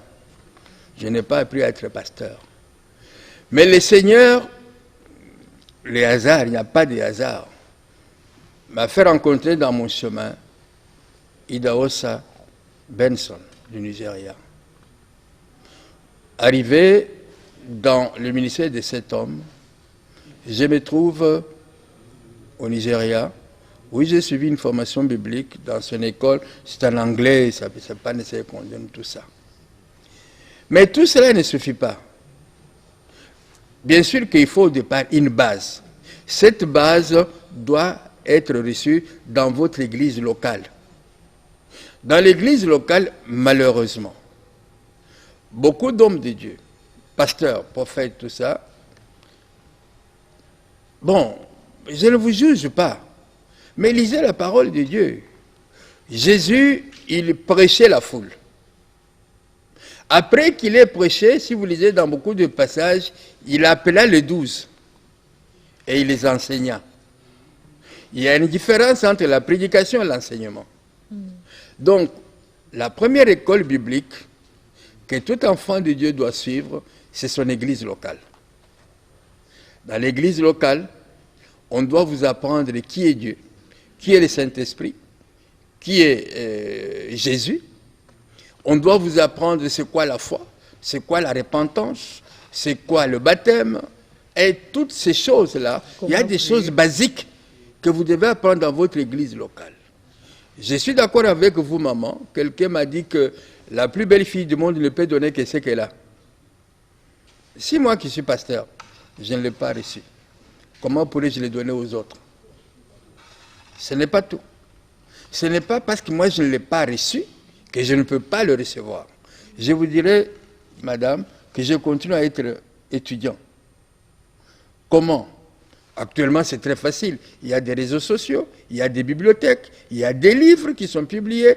Je n'ai pas appris à être pasteur. Mais le Seigneur, les hasards, il n'y a pas de hasard, m'a fait rencontrer dans mon chemin Idahosa Benson du Nigeria. Arrivé dans le ministère de cet homme, je me trouve au Nigeria, où j'ai suivi une formation biblique dans son école. C'est en anglais, ce n'est pas nécessaire qu'on donne tout ça. Mais tout cela ne suffit pas. Bien sûr qu'il faut au départ une base. Cette base doit être reçue dans votre église locale. Dans l'église locale, malheureusement, beaucoup d'hommes de Dieu, pasteurs, prophètes, tout ça, bon, je ne vous juge pas, mais lisez la parole de Dieu. Jésus, il prêchait la foule. Après qu'il ait prêché, si vous lisez dans beaucoup de passages, il appela les 12 et il les enseigna. Il y a une différence entre la prédication et l'enseignement. Donc, la première école biblique que tout enfant de Dieu doit suivre, c'est son église locale. Dans l'église locale, on doit vous apprendre qui est Dieu, qui est le Saint-Esprit, qui est Jésus. On doit vous apprendre c'est quoi la foi, c'est quoi la repentance, c'est quoi le baptême, et toutes ces choses-là. Il y a des choses basiques que vous devez apprendre dans votre église locale. Je suis d'accord avec vous, maman. Quelqu'un m'a dit que la plus belle fille du monde ne peut donner que ce qu'elle a. Si moi qui suis pasteur, je ne l'ai pas reçu, comment pourrais-je le donner aux autres? Ce n'est pas tout. Ce n'est pas parce que moi je ne l'ai pas reçu que je ne peux pas le recevoir. Je vous dirais, madame, que je continue à être étudiant. Comment? Actuellement, c'est très facile. Il y a des réseaux sociaux, il y a des bibliothèques, il y a des livres qui sont publiés.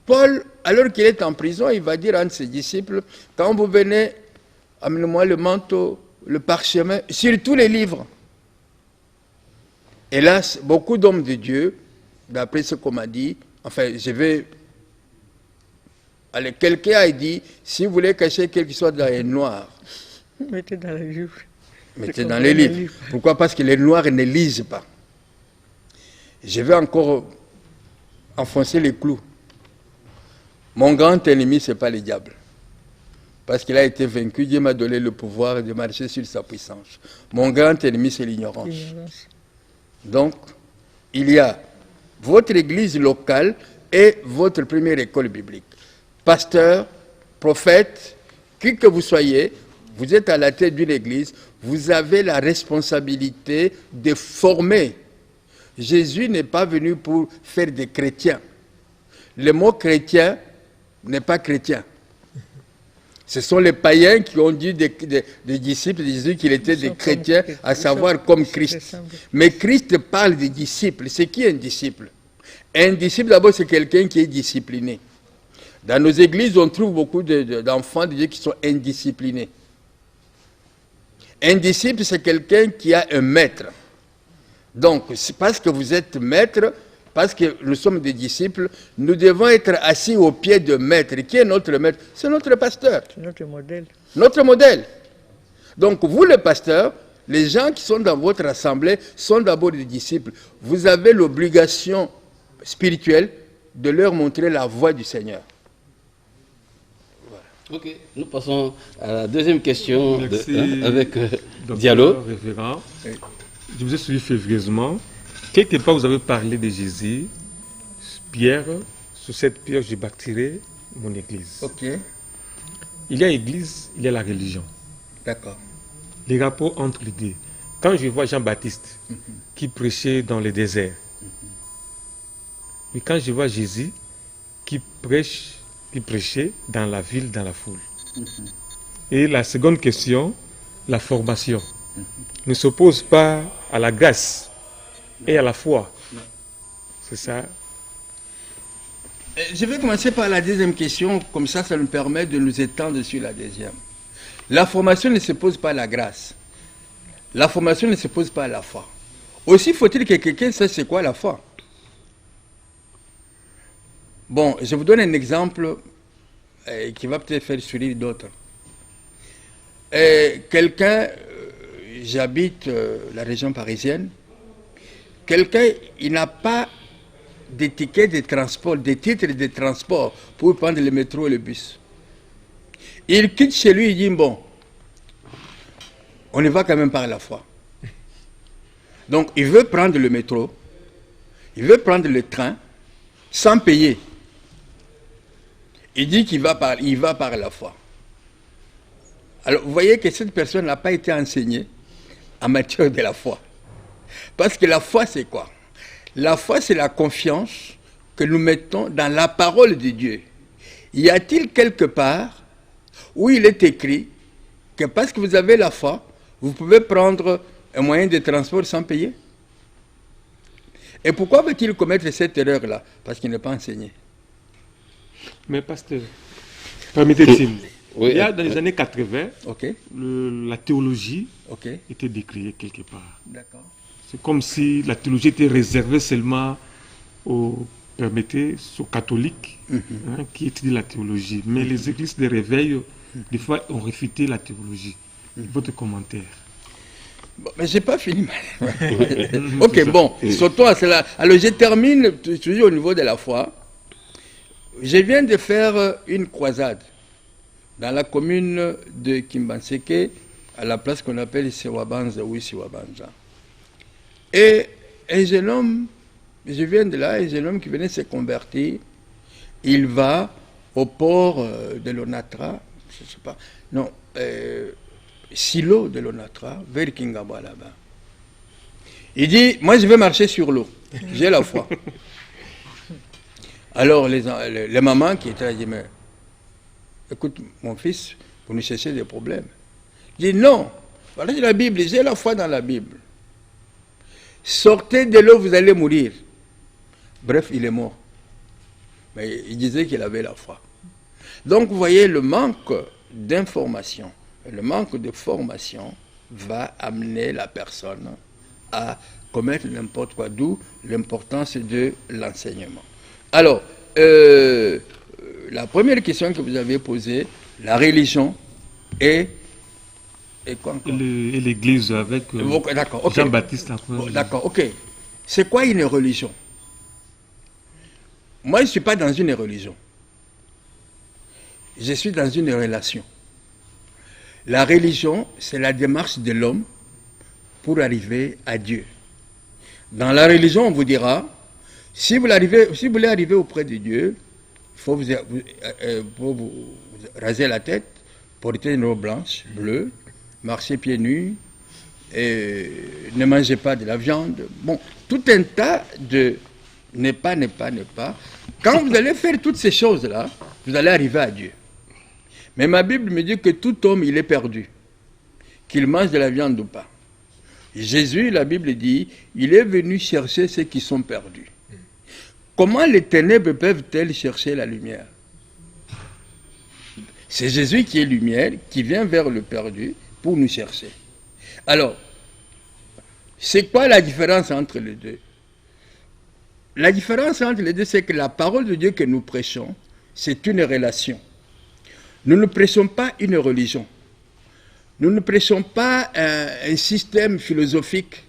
Paul, alors qu'il est en prison, il va dire à un de ses disciples, quand vous venez, amenez-moi le manteau, le parchemin, sur tous les livres. Hélas, beaucoup d'hommes de Dieu, d'après ce qu'on m'a dit, enfin, je vais... Allez, quelqu'un a dit, si vous voulez cacher quelque chose dans les noirs, mettez dans les livres. Mettez dans les livres. Pourquoi? Parce que les noirs ne lisent pas. Je vais encore enfoncer les clous. Mon grand ennemi, ce n'est pas le diable. Parce qu'il a été vaincu, Dieu m'a donné le pouvoir de marcher sur sa puissance. Mon grand ennemi, c'est l'ignorance. Donc, il y a votre église locale et votre première école biblique. Pasteur, prophète, qui que vous soyez, vous êtes à la tête d'une église, vous avez la responsabilité de former. Jésus n'est pas venu pour faire des chrétiens. Le mot chrétien n'est pas chrétien. Ce sont les païens qui ont dit des disciples de Jésus qu'il était des chrétiens, à savoir comme Christ. Mais Christ parle des disciples. C'est qui un disciple? Un disciple, d'abord, c'est quelqu'un qui est discipliné. Dans nos églises, on trouve beaucoup d'enfants de Dieu qui sont indisciplinés. Un disciple, c'est quelqu'un qui a un maître. Donc, parce que vous êtes maître, parce que nous sommes des disciples, nous devons être assis au pied de maître. Qui est notre maître? C'est notre pasteur. C'est notre modèle. Notre modèle. Donc, vous, le pasteur, les gens qui sont dans votre assemblée sont d'abord des disciples. Vous avez l'obligation spirituelle de leur montrer la voie du Seigneur. Ok, nous passons à la deuxième question avec Diallo. Révérend. Je vous ai suivi févrièrement. Quelque part, vous avez parlé de Jésus. Pierre, sur cette pierre, je bâtirai mon église. Ok. Il y a l'église, il y a la religion. D'accord. Les rapports entre les deux. Quand je vois Jean-Baptiste qui prêchait dans le désert, et quand je vois Jésus qui prêchait dans la ville, dans la foule. Et la seconde question, la formation, ne s'oppose pas à la grâce et à la foi. C'est ça. Je vais commencer par la deuxième question, comme ça nous permet de nous étendre sur la deuxième. La formation ne s'oppose pas à la grâce. La formation ne s'oppose pas à la foi. Aussi faut-il que quelqu'un sache c'est quoi la foi. Bon, je vous donne un exemple qui va peut-être faire sourire d'autres. Quelqu'un, j'habite la région parisienne, quelqu'un, il n'a pas d'étiquette de transport, de titre de transport pour prendre le métro et le bus. Il quitte chez lui, il dit, bon, on y va quand même par la foi. Donc, il veut prendre le métro, il veut prendre le train, sans payer. Il dit qu'il va par la foi. Alors, vous voyez que cette personne n'a pas été enseignée en matière de la foi. Parce que la foi, c'est quoi? La foi, c'est la confiance que nous mettons dans la parole de Dieu. Y a-t-il quelque part où il est écrit que parce que vous avez la foi, vous pouvez prendre un moyen de transport sans payer? Et pourquoi veut-il commettre cette erreur-là? Parce qu'il n'est pas enseigné. Mais pasteur, permettez-il, il y a dans les années 80, la théologie était décriée quelque part. D'accord. C'est comme si la théologie était réservée seulement aux catholiques qui étudient la théologie. Mais les églises de réveil, des fois, ont réfuté la théologie. Votre commentaire? Bon, mais j'ai pas fini. Ok, bon, sautons à cela. Alors, je termine toujours au niveau de la foi. Je viens de faire une croisade dans la commune de Kimbanseke, à la place qu'on appelle Siwabanza ou Siwabanza. Et un jeune homme, je viens de là, un jeune homme qui venait se convertir, il va au port de l'Onatra, je ne sais pas, non, Silo de l'Onatra, vers Kingaba là-bas. Il dit, moi je vais marcher sur l'eau, j'ai la foi. Alors les mamans qui étaient là disent, mais écoute mon fils, vous nous cherchez des problèmes. Il dit, non, voilà la Bible, j'ai la foi dans la Bible. Sortez de l'eau, vous allez mourir. Bref, il est mort. Mais il disait qu'il avait la foi. Donc vous voyez, le manque d'information, le manque de formation va amener la personne à commettre n'importe quoi, d'où l'importance de l'enseignement. Alors, la première question que vous avez posée, la religion et quoi encore? Et l'Église avec Jean-Baptiste. D'accord, ok. C'est quoi une religion? Moi, je ne suis pas dans une religion. Je suis dans une relation. La religion, c'est la démarche de l'homme pour arriver à Dieu. Dans la religion, on vous dira, si vous voulez arriver auprès de Dieu, il faut vous raser la tête, porter une robe blanche, bleue, marcher pieds nus, et ne mangez pas de la viande. Bon, tout un tas de n'est pas. Quand vous allez faire toutes ces choses-là, vous allez arriver à Dieu. Mais ma Bible me dit que tout homme, il est perdu, qu'il mange de la viande ou pas. Jésus, la Bible dit, il est venu chercher ceux qui sont perdus. Comment les ténèbres peuvent-elles chercher la lumière? C'est Jésus qui est lumière, qui vient vers le perdu pour nous chercher. Alors, c'est quoi la différence entre les deux? La différence entre les deux, c'est que la parole de Dieu que nous prêchons, c'est une relation. Nous ne prêchons pas une religion. Nous ne prêchons pas un système philosophique.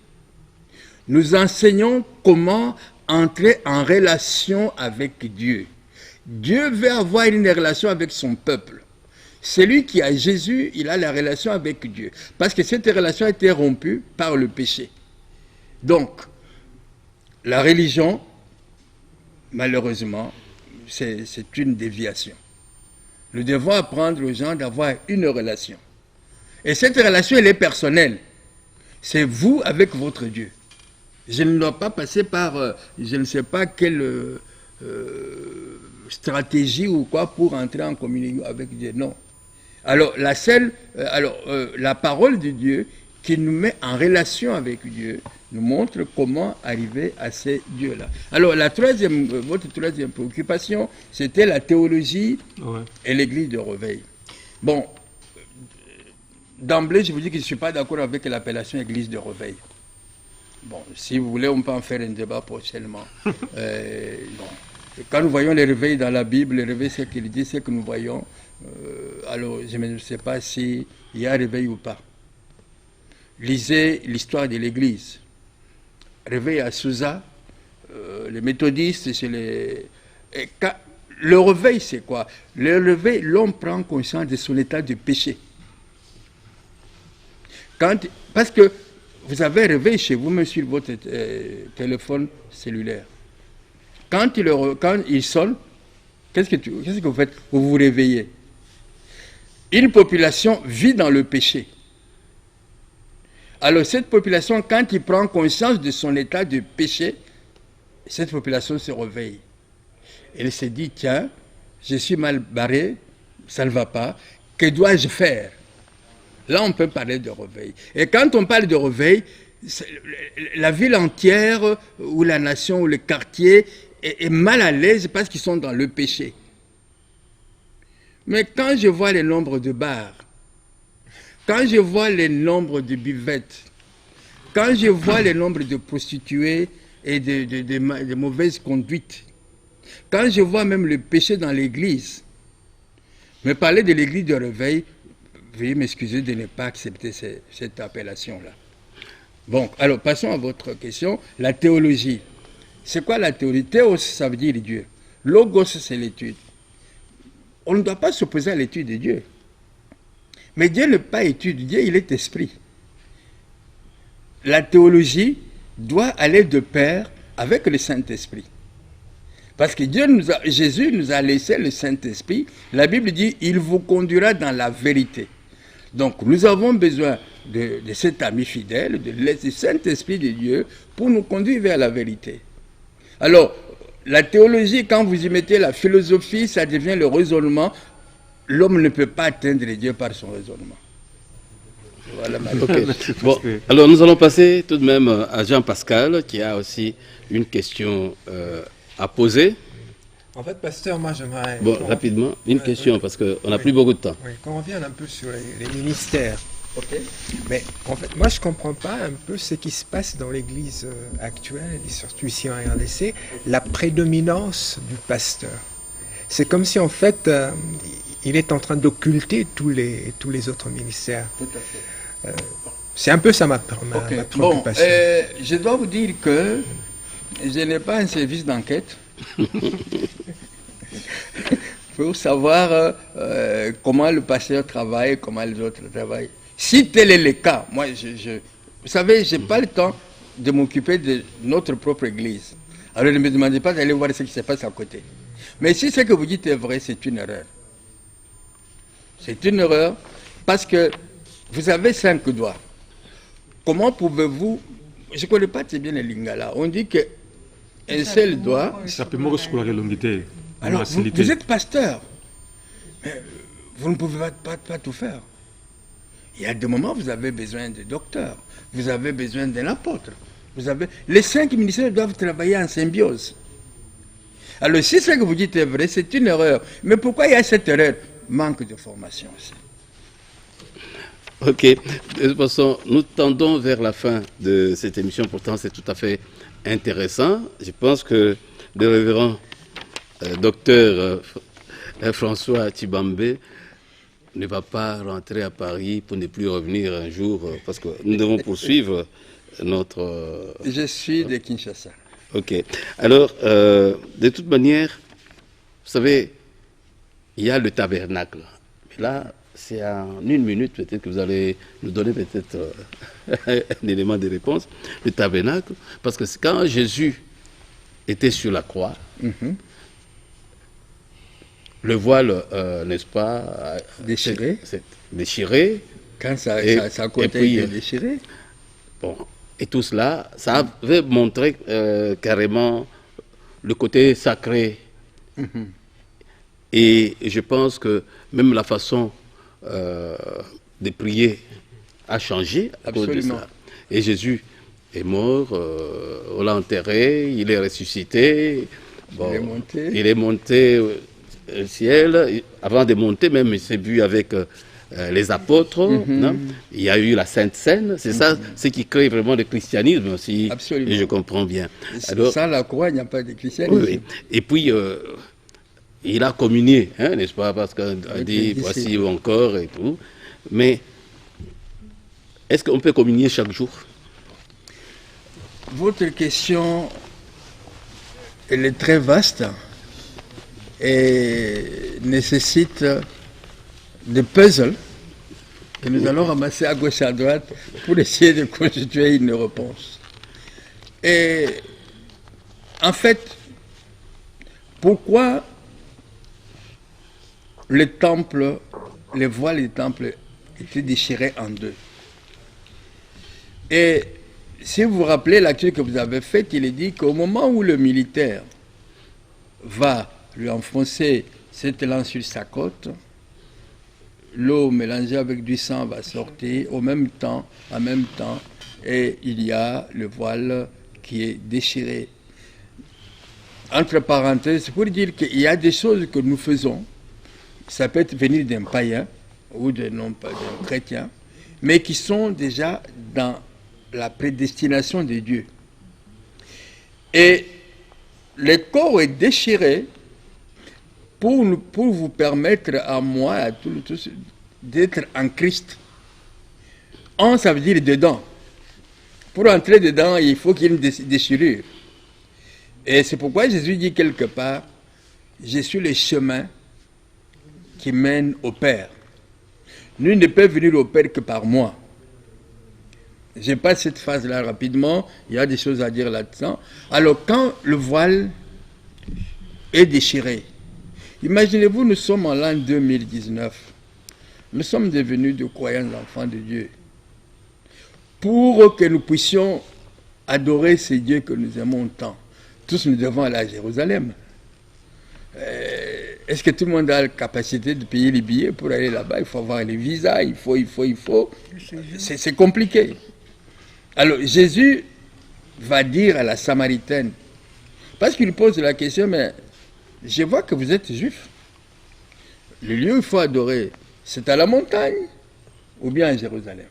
Nous enseignons comment entrer en relation avec Dieu. Dieu veut avoir une relation avec son peuple. Celui qui a Jésus, il a la relation avec Dieu. Parce que cette relation a été rompue par le péché. Donc, la religion, malheureusement, c'est une déviation. Nous devons apprendre aux gens d'avoir une relation. Et cette relation, elle est personnelle. C'est vous avec votre Dieu. Je ne dois pas passer par, je ne sais pas quelle stratégie ou quoi pour entrer en communion avec Dieu. Non. Alors, la parole de Dieu qui nous met en relation avec Dieu nous montre comment arriver à ces dieux-là. Alors, votre troisième préoccupation, c'était la théologie et l'église de réveil. Bon, d'emblée, je vous dis que je ne suis pas d'accord avec l'appellation église de réveil. Bon, si vous voulez, on peut en faire un débat prochainement. Quand nous voyons les réveils dans la Bible, les réveils, c'est ce qu'il dit, c'est que nous voyons. Alors, je ne sais pas s'il y a réveil ou pas. Lisez l'histoire de l'Église. Réveil à Sousa, les méthodistes, c'est le réveil, c'est quoi? Le réveil, l'homme prend conscience de son état de péché. Parce que vous avez un réveil chez vous, même sur votre téléphone cellulaire. Quand il sonne, qu'est-ce que vous faites? Vous vous réveillez. Une population vit dans le péché. Alors cette population, quand il prend conscience de son état de péché, cette population se réveille. Elle se dit, tiens, je suis mal barré, ça ne va pas, que dois-je faire? Là, on peut parler de réveil. Et quand on parle de réveil, la ville entière, ou la nation, ou le quartier, est mal à l'aise parce qu'ils sont dans le péché. Mais quand je vois le nombre de bars, quand je vois le nombre de buvettes, quand je vois le nombre de prostituées et de mauvaises conduites, quand je vois même le péché dans l'église, me parler de l'église de réveil, veuillez m'excuser de ne pas accepter cette appellation-là. Bon, alors passons à votre question, la théologie. C'est quoi la théologie? Théos, ça veut dire Dieu. Logos, c'est l'étude. On ne doit pas s'opposer à l'étude de Dieu. Mais Dieu n'est pas étude, Dieu, il est esprit. La théologie doit aller de pair avec le Saint-Esprit. Parce que Jésus nous a laissé le Saint-Esprit. La Bible dit, il vous conduira dans la vérité. Donc, nous avons besoin de cet ami fidèle, du Saint-Esprit de Dieu, pour nous conduire vers la vérité. Alors, la théologie, quand vous y mettez la philosophie, ça devient le raisonnement. L'homme ne peut pas atteindre Dieu par son raisonnement. Voilà ma réponse. Bon, alors nous allons passer tout de même à Jean-Pascal, qui a aussi une question à poser. En fait, pasteur, moi j'aimerais... Bon, rapidement, une question, parce qu'on n'a plus beaucoup de temps. Oui, qu'on revienne un peu sur les ministères. Okay. Mais en fait, moi je ne comprends pas un peu ce qui se passe dans l'Église actuelle, et surtout ici en RDC, la prédominance du pasteur. C'est comme si en fait... il est en train d'occulter tous les autres ministères. Tout à fait. C'est un peu ça ma préoccupation. Bon, je dois vous dire que je n'ai pas un service d'enquête pour savoir comment le pasteur travaille, comment les autres travaillent. Si tel est le cas, moi, vous savez, je n'ai pas le temps de m'occuper de notre propre église. Alors ne me demandez pas d'aller voir ce qui se passe à côté. Mais si ce que vous dites est vrai, c'est une erreur. C'est une erreur parce que vous avez 5 doigts. Comment pouvez-vous... Je ne connais pas très bien le lingala. On dit qu'un seul doigt... Alors, vous êtes pasteur. Mais vous ne pouvez pas tout faire. Il y a des moments où vous avez besoin de docteurs, vous avez besoin d'un apôtre. Les 5 ministères doivent travailler en symbiose. Alors si ce que vous dites est vrai, c'est une erreur. Mais pourquoi il y a cette erreur? Manque de formation aussi. Ok. De toute façon, nous tendons vers la fin de cette émission. Pourtant, c'est tout à fait intéressant. Je pense que le révérend docteur François Tshibambe ne va pas rentrer à Paris pour ne plus revenir un jour, parce que nous devons poursuivre notre... Je suis de Kinshasa. Ok. Alors, de toute manière, vous savez, il y a le tabernacle. Mais là, c'est en 1 minute peut-être que vous allez nous donner peut-être un élément de réponse. Le tabernacle, parce que quand Jésus était sur la croix, le voile, n'est-ce pas, Déchiré. c'est déchiré. Quand ça Et côté puis, est déchiré. Bon, et tout cela, ça avait montré carrément le côté sacré. Et je pense que même la façon de prier a changé à cause de ça. Et Jésus est mort, on l'a enterré, il est ressuscité. Bon, il est monté au ciel. Avant de monter, même, il s'est vu avec les apôtres. Non? Il y a eu la Sainte Seine. C'est ça, ce qui crée vraiment le christianisme aussi. Absolument. Et je comprends bien. Alors, sans la croix, il n'y a pas de christianisme. Oui. Et puis, il a communié, hein, n'est-ce pas? Parce qu'on dit, voici encore et tout. Mais, est-ce qu'on peut communier chaque jour? Votre question, elle est très vaste et nécessite des puzzles que nous allons ramasser à gauche et à droite pour essayer de constituer une réponse. Et en fait, pourquoi le temple, les voiles du temple étaient déchirés en deux? Et si vous vous rappelez l'acte que vous avez fait, il est dit qu'au moment où le militaire va lui enfoncer cette lance sur sa côte, l'eau mélangée avec du sang va sortir en même temps, et il y a le voile qui est déchiré. Entre parenthèses, c'est pour dire qu'il y a des choses que nous faisons, ça peut venir d'un païen ou d'un chrétien, mais qui sont déjà dans la prédestination de Dieu. Et le corps est déchiré pour vous permettre à moi, à tous, d'être en Christ. En, ça veut dire dedans. Pour entrer dedans, il faut qu'il y ait une déchirure. Et c'est pourquoi Jésus dit quelque part, je suis le chemin qui mène au Père. Nul ne peut venir au Père que par moi. Je passe cette phase-là rapidement, il y a des choses à dire là-dedans. Alors, quand le voile est déchiré, imaginez-vous, nous sommes en l'an 2019. Nous sommes devenus de croyants enfants de Dieu. Pour que nous puissions adorer ces dieux que nous aimons tant, tous nous devons aller à Jérusalem. Est-ce que tout le monde a la capacité de payer les billets pour aller là-bas? Il faut avoir les visas, il faut. C'est compliqué. Alors Jésus va dire à la Samaritaine, parce qu'il pose la question, mais je vois que vous êtes juif. Le lieu où il faut adorer, c'est à la montagne ou bien à Jérusalem?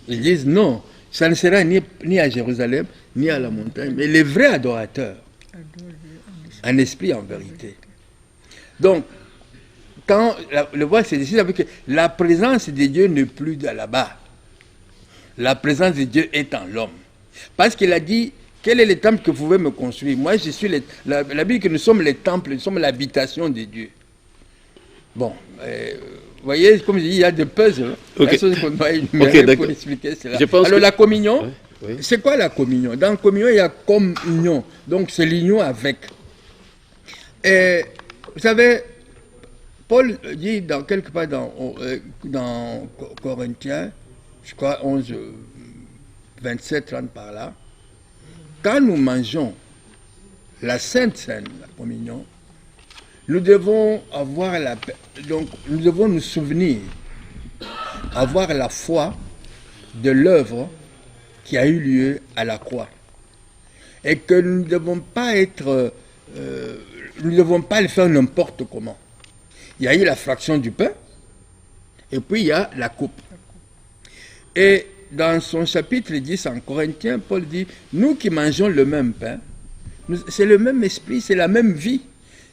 Ils disent non, ça ne sera ni à Jérusalem, ni à la montagne, mais les vrais adorateurs, en esprit, en vérité. Donc, quand le voile se décide avec que la présence de Dieu n'est plus de là-bas. La présence de Dieu est en l'homme. Parce qu'il a dit, quel est le temple que vous pouvez me construire? Moi, je suis la Bible que nous sommes les temples, nous sommes l'habitation de Dieu. Bon, vous voyez, comme je dis, il y a des puzzles. Okay. La chose qu'on doit énumérer pour expliquer cela. Alors, la communion, c'est quoi la communion? Dans la communion, il y a communion. Donc, c'est l'union avec. Et, vous savez, Paul dit quelque part dans Corinthiens, je crois 11, 27, 30 par là, quand nous mangeons la Sainte Seine, la communion, nous devons avoir donc nous devons nous souvenir, avoir la foi de l'œuvre qui a eu lieu à la croix. Et que nous ne devons pas nous ne devons pas le faire n'importe comment. Il y a eu la fraction du pain, et puis il y a la coupe. Et dans son chapitre 10 en Corinthiens, Paul dit, nous qui mangeons le même pain, c'est le même esprit, c'est la même vie.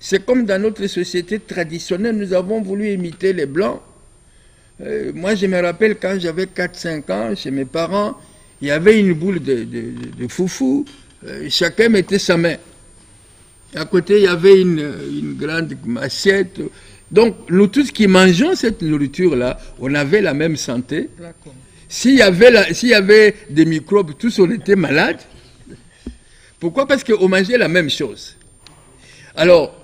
C'est comme dans notre société traditionnelle, nous avons voulu imiter les Blancs. Moi, je me rappelle quand j'avais 4-5 ans, chez mes parents, il y avait une boule de foufou, chacun mettait sa main. À côté, il y avait une grande assiette. Donc, nous tous qui mangeons cette nourriture-là, on avait la même santé. S'il y avait des microbes, tous on était malades. Pourquoi? Parce qu'on mangeait la même chose. Alors,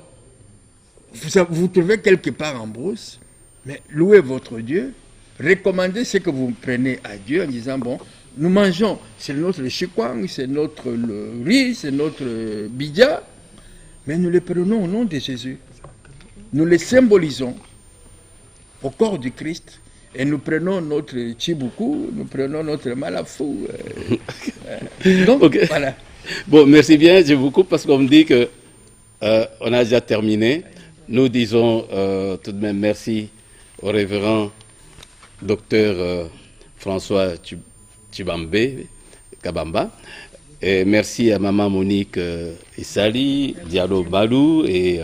vous trouvez quelque part en brousse, mais louez votre Dieu, recommandez ce que vous prenez à Dieu en disant, bon, nous mangeons, c'est notre chikwang, c'est notre riz, c'est notre bidja, mais nous les prenons au nom de Jésus. Nous les symbolisons au corps du Christ et nous prenons notre chibuku, nous prenons notre malafou. Donc, okay. Voilà. Bon, merci bien, je vous coupe parce qu'on me dit que on a déjà terminé. Nous disons tout de même merci au révérend docteur François Chibambe Kabamba. Et merci à maman Monique Issali, Diallo Balou et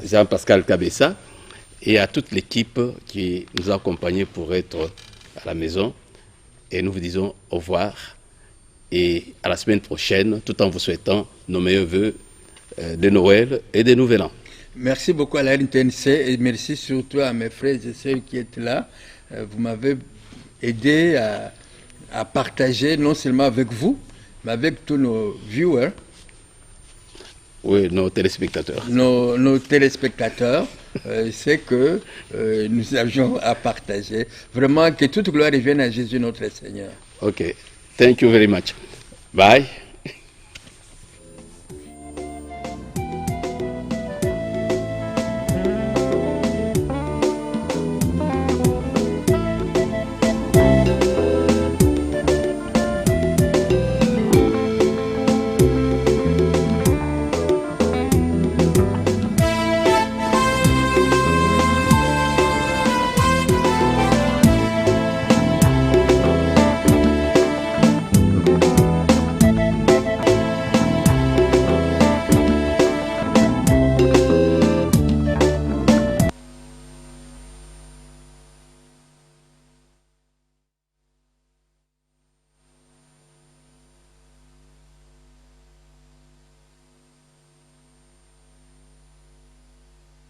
Jean-Pascal Kabessa et à toute l'équipe qui nous a accompagnés pour être à la maison. Et nous vous disons au revoir et à la semaine prochaine, tout en vous souhaitant nos meilleurs voeux de Noël et de Nouvel An. Merci beaucoup à la RTNC et merci surtout à mes frères et sœurs qui étaient là. Vous m'avez aidé à partager non seulement avec vous, mais avec tous nos viewers. Oui, nos téléspectateurs. Nos téléspectateurs, c'est que nous avions à partager. Vraiment, que toute gloire revienne à Jésus notre Seigneur. OK. Thank you very much. Bye.